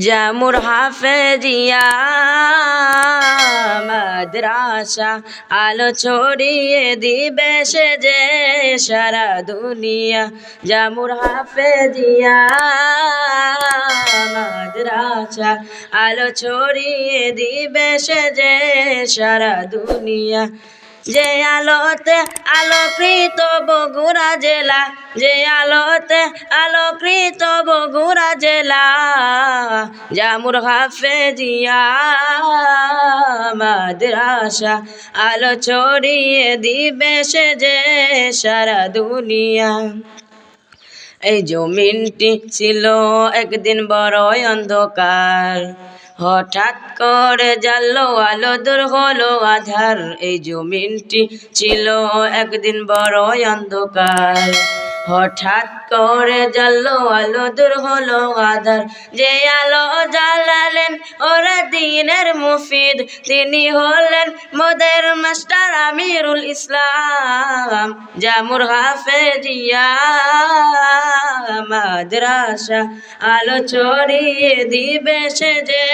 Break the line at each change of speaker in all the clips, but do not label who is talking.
জামুর হাফেজিয়া মাদ্রাসা আলো ছড়িয়ে দিবে সে যে সারা দুনিয়া। জামুর হাফেজিয়া মাদ্রাসা আলো ছড়িয়ে দিবে সে যে সারা দুনিয়া। যে আলোতে আলোকৃত বগুড়া জেলা, যে আলোতে আলোকৃত বগুড়া জেলা, জামুর হাফেজিয়া মাদ্রাসা আলো ছড়িয়ে দিবে সে যে সারা দুনিয়া। এই জমিনটি ছিল একদিন বড়ই অন্ধকার, হঠাৎ করে জ্বাললো আলো, দূর হলো আধার। এই জমিনটি ছিল একদিন বড়ই অন্ধকার, হঠাৎ করে জ্বাললো আলো, দূর হলো আধার। যে আলো জ্বালালেন ওরা দ্বীনের মুফিদ, তিনি হলেন মোদের মাস্টার আমিরুল ইসলাম। জামুর হাফেজিয়া মাদ্রাসা আলো ছড়িয়ে দিবে সে যে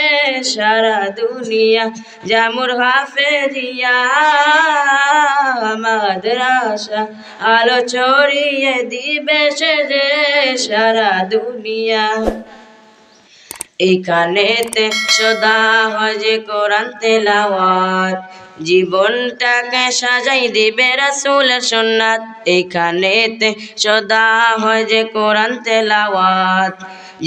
সারা দুনিয়া। জামুর হাফেজিয়া মাদ্রাসা আলো ছড়িয়ে দিবে সে যে সারা দুনিয়া। এইখানেতে সদা হয় যে কোরআন তেলাওয়াত, জীবনটাকে সাজাই দিবে রাসূলের সুন্নাত। এইখানেতে সদা হয় যে কোরআন তেলাওয়াত,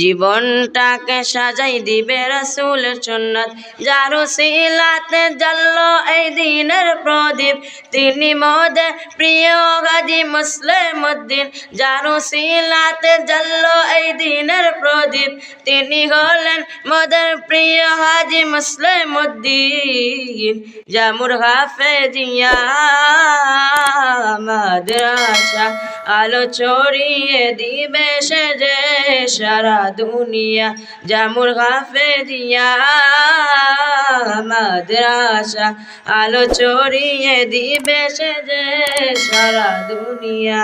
জীবনটাকে সাজাই দিবে রাসূলের সুন্নাত। যার উসিলাতে জ্বললো এই দ্বীনের প্রদীপ, তিনি মোদের প্রিয় গাজী মুসলিমউদ্দিন। যার উসিলাতে জ্বললো এই দ্বীনের প্রদীপ, তিনি হলেন মোদের প্রিয় হাজী মুসলিমউদ্দিন। জামুর হাফেজিয়া মাদ্রাসা আলো ছড়িয়ে দিবে সে যে সারা দুনিয়া। জামুর হাফেজিয়া মাদ্রাসা আলো ছড়িয়ে দিবে সে যে সারা দুনিয়া।